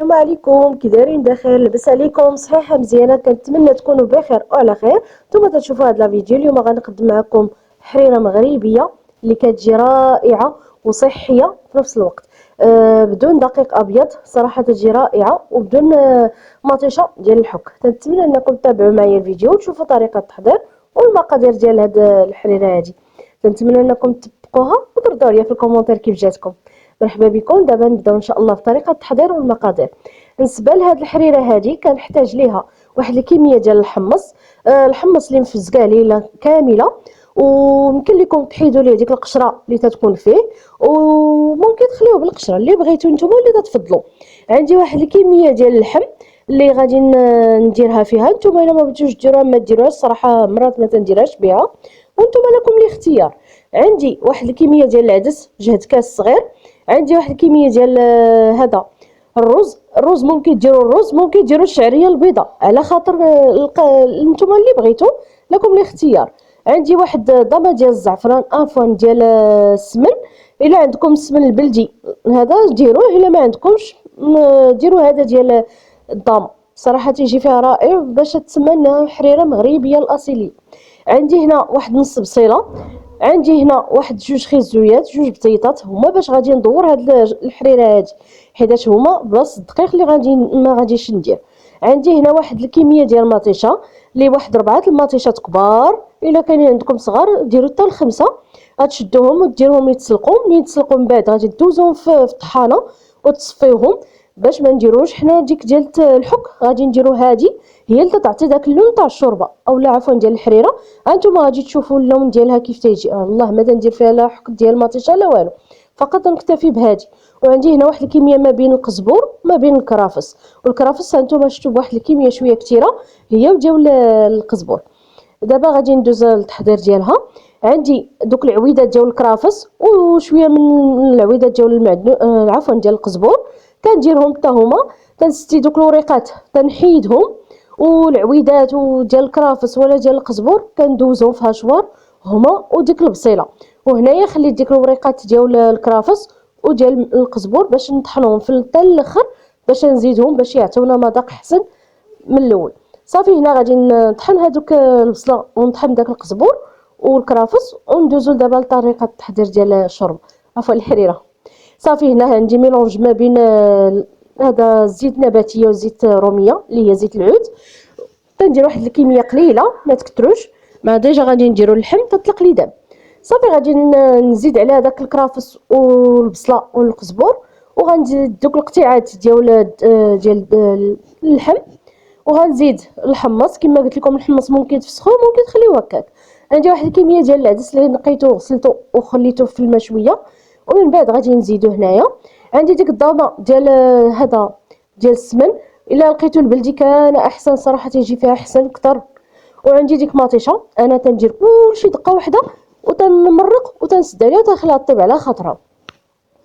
السلام عليكم، كي دايرين؟ بخير؟ لاباس عليكم؟ صحيحه مزيانه، كنتمنى تكونوا بخير وعلى خير. نتوما تشوفوا هذا الفيديو. اليوم غنقدم معكم حريره مغربيه اللي كتجي رائعه وصحيه في نفس الوقت. بدون دقيق ابيض، صراحه تجي رائعه، وبدون مطيشه ديال الحك. كنتمنى انكم تتابعوا معايا الفيديو وتشوفوا طريقه التحضير والمقادير ديال هاد الحريره هذه. كنتمنى انكم تطبقوها وتردوا عليا في الكومونتير كيف جاتكم. مرحبا بكم. دابا نبداو ان شاء الله في طريقه التحضير والمقادير. بالنسبه لهاد الحريره هذه كنحتاج ليها واحد الكميه ديال الحمص. الحمص اللي مفزقه ليله كامله، وممكن لكم تحيدوا ليه ديك القشره اللي تتكون فيه، وممكن تخليوه بالقشره اللي بغيتو نتوما اللي تفضلوا. عندي واحد الكميه ديال اللحم اللي غادي نديرها فيها. نتوما الا ما بغيتوش ديروها ما ديروهاش، صراحه مرات ما تنديرهاش بها، وانتم لكم الاختيار. عندي واحد الكميه ديال العدس، جهد كاس صغير. عندي واحد الكميه ديال هذا الرز ممكن ديروا الرز، ممكن ديروا الشعريه البيضاء، على خاطر نتوما اللي بغيتو، لكم الاختيار. عندي واحد ضمه ديال الزعفران، عفوا ديال السمن. الا عندكم السمن البلدي هذا ديروه، الا ما عندكمش ديروا هذا ديال الضام. صراحه تيجي فيها رائع باش تسمى انها حريره مغربيه الاصيليه. عندي هنا واحد نص بصيله. عندي هنا واحد جوج خيزويات، جوج بطيطات، هما باش غادي ندور هاد الحريره هادي، حيتاش هما بلاصه الدقيق اللي غادي ما غاديش ندير. عندي هنا واحد الكميه ديال المطيشه، اللي واحد 4 المطيشات كبار، الا كاينين عندكم صغار ديروا حتى ل5. غتشدوهم وديروهم يتسلقوا. ملي يتسلقوا من بعد غادي دوزوهم في الطحانه وتصفيوهم، باش ما نديروش حنا ديك ديال الحك. غادي نديرو هادي هي اللي تعطي داك اللون تاع الشوربه، اولا عفوا ديال الحريره. هانتوما غادي تشوفوا اللون ديالها كيف تيجي. الله ما ندير فيها لا حك ديال المطيشه لا والو، فقط نكتفي بهادي. وعندي هنا واحد الكميه ما بين القزبور ما بين الكرافس. والكرافس هانتوما شفتوا بواحد الكميه شويه كثيره، هي وديال القزبور. دابا غادي ندوز للتحضير ديالها. عندي دوك العويدات ديال الكرافس وشويه من العويدات ديال المعدنوس، عفوا ديال القزبور، كنديرهم حتى هما. تنستي دوك الوريقات تنحيدهم، والعويدات وديال الكرافس ولا ديال القزبور كندوزهم في هشوار هما، وديك البصيله. وهنايا خليت ديك الوريقات ديال الكرافس وديال القزبور باش نطحنهم في حتى الاخر، باش نزيدهم باش يعطيونا مذاق حسن من الاول. صافي هنا غادي نطحن هذوك البصله ونطحن داك القزبور والكرافس، وندوزو دابا لطريقه التحضير ديال الشرب، عفوا الحريره. صافي هنا عندي ميلونج ما بين هذا زيت نباتيه وزيت روميه اللي هي زيت العود. كندير واحد الكميه قليله ما تكتروش، ما ديجا غادي نديرو اللحم تطلق لي دم. صافي غادي نزيد على هذاك الكرافس والبصله والقزبور، وغنزيد دوك القطيعات ديال اللحم، وغنزيد الحمص. كما قلت لكم الحمص ممكن تفسخوه ممكن تخليوه هكاك. عندي واحد الكميه ديال العدس اللي نقيته وغسلته وخليته في الماء شويه، ومن بعد غادي نزيدو هنايا. عندي ديك الضامه ديال هذا ديال السمن، الا لقيتو البلدي كان احسن، صراحه تيجي فيها احسن اكثر. وعندي ديك مطيشه، انا تندير كلشي دقه واحده وتنمرق وتنسد عليها وتنخليها طيب على خاطرها.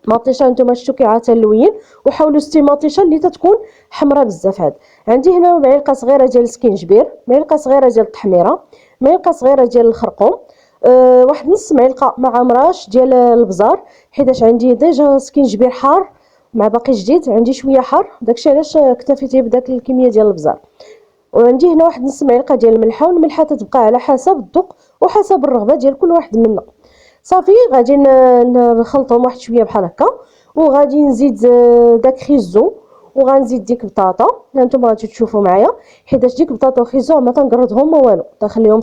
مطيشه نتوما شفتوا كيعطي اللوين، وحاولوا ستي مطيشه اللي تتكون حمراء بزاف. هاد عندي هنا معلقه صغيره ديال السكينجبير، معلقه صغيره ديال التحميره، معلقه صغيره ديال الخرقوم، واحد نص معلقه مع مراش ديال البزار، حيتاش عندي ديجا سكينجبير حار مع باقي جديد، عندي شويه حار، داكشي علاش اكتفيت بداك الكميه ديال البزار. وعندي هنا واحد نص معلقه ديال الملحه، والملحه تتبقى على حسب الذوق وحسب الرغبه ديال كل واحد منا. صافي غادي نخلطهم واحد شويه بحال هكا، وغادي نزيد داك خيزو، وغنزيد ديك بطاطا. هانتوما غادي تشوفوا معايا، حيتاش ديك بطاطا وخيزو ما تنقرضهم ما والو، تنخليهم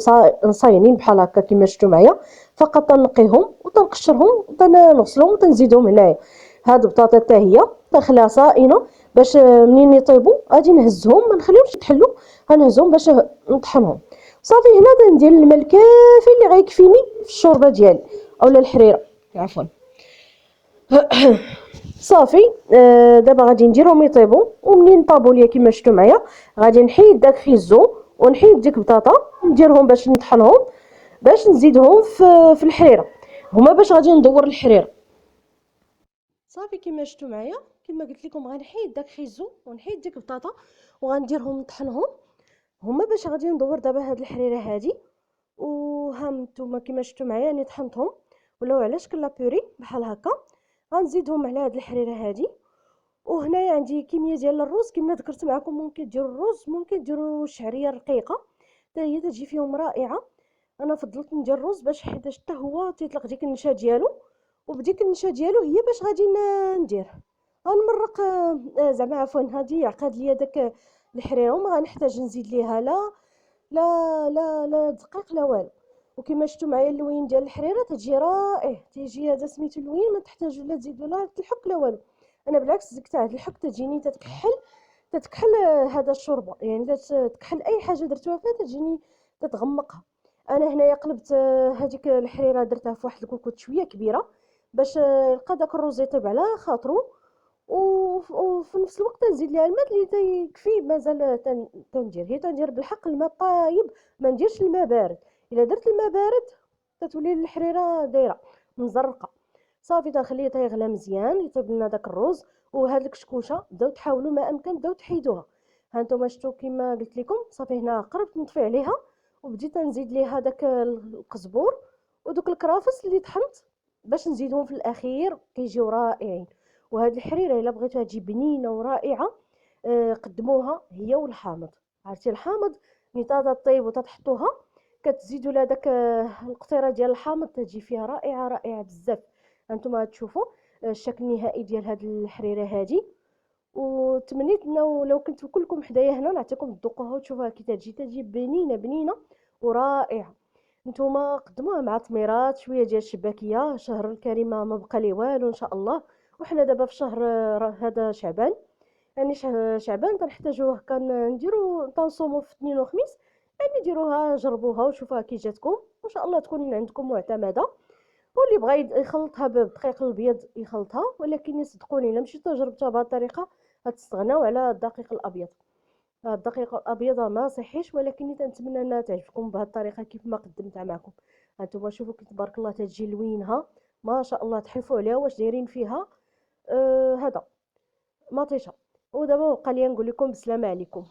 صاينين بحال هكا كما شفتوا معايا. فقط تنقيهم وتنقشرهم وتنغسلهم وتنزيدهم هنايا. هاد البطاطا حتى هي تنخليها صائنه باش منين يطيبوا غادي نهزهم، ما نخليهمش يتحلوا، غنهزهم باش نطحنهم. صافي هنا ندير الماء الكافي اللي غيكفيني في الشوربه ديالي اولا الحريره، عفوا. صافي دابا غادي نديرهم يطيبوا، ومنين طابوا ليا كما شفتوا معايا غادي نحيد داك خيزو ونحيد ديك بطاطا نديرهم باش نطحنهم، باش نزيدهم في الحريره، هما باش غادي ندور الحريره. صافي كما شفتوا معايا، كما قلت لكم غنحيد داك خيزو ونحيد ديك بطاطا وغنديرهم نطحنهم، هما باش غادي ندور دابا هاد الحريره هادي. وها نتوما كما شفتوا معايا راني طحنتهم ولاو على شكل لابوري بحال هكا. غنزيدهم على هاد الحريره هادي وهنايا عندي كميه ديال الرز كما ذكرت معكم. ممكن ديروا الرز، ممكن ديروا الشعريه الرقيقه حتى هي تجي فيهم رائعه. انا فضلت ندير الرز باش حيتاش حتى هو تيطلق ديك النشا ديالو، وبديك النشا ديالو هي باش غادي ندير غنمرق. زعما عفوا هذه عقاد ليا داك الحريره، وما غنحتاج نزيد ليها لا دقيق لا والو. وكما شفتوا معايا اللوين ديال الحريره تجي رائع، تيجي هذا سميتو اللوين، ما تحتاجوا لا تزيدوا لا الحك لا والو. انا بالعكس زدت عاد الحك تجيني تتكحل هذا الشوربه، يعني تكحل اي حاجه درتوها فيها تجيني تتغمقها. انا هنايا قلبت هذيك الحريره درتها في واحد الكوكوط شويه كبيره باش يلقى داك الرز يطيب على خاطرو. وفي نفس الوقت نزيد ليها الماء اللي تيكفي. مازال تندير هي تندير بالحق الماء طايب، ما نديرش الماء بارد. الا درت الماء بارد تتولي الحريره دايره مزرقه. صافي تنخليه تيغلى مزيان يطيب لنا داك الرز. وهاد الكشكوشه بداو تحاولوا ما امكن بداو تحيدوها. ها انتم شفتوا كما قلت لكم. صافي هنا قربت نطفي عليها وبديت نزيد ليها داك القزبور ودوك الكرافس اللي طحنت باش نزيدهم في الاخير كيجيو رائعين. وهاد الحريره الا بغيتوها تجي بنينه ورائعه قدموها هي والحامض. عرفتي الحامض ملي طيب وتحطوها كتزيدوا لها داك القطيره ديال الحامض تجي فيها رائعه رائعه بزاف. هانتوما تشوفوا الشكل النهائي ديال هاد الحريره هادي. وتمنيت انه لو كنتو كلكم حدايا هنا نعطيكم تذوقوها وتشوفوها كي تجي بنينه بنينه ورائعه. نتوما قدموها مع تميرات شويه ديال الشباكيه. شهر الكريم ما بقى ليه والو ان شاء الله. وحنا دابا في شهر هذا شعبان، يعني شعبان تنحتاجوه نديرو تنصومو في اثنين وخميس. يعني ديروها جربوها وشوفوها كي جاتكم وان شاء الله تكون عندكم معتمده. واللي بغى يخلطها بالدقيق الابيض يخلطها، ولكن يصدقوني الا مشيتو جربتوها بهذه الطريقه غتستغناو على الدقيق الابيض. الدقيق الابيض ما صحيش، ولكن تنتمنى انها تعجبكم بهذه الطريقه كيف ما قدمتها معكم. هانتوما شوفوا كي تبارك الله تجي لوينها ما شاء الله. تحلفوا عليها واش دايرين فيها. هذا مطيشه. ودابا بقى لي نقول لكم بسلامه عليكم.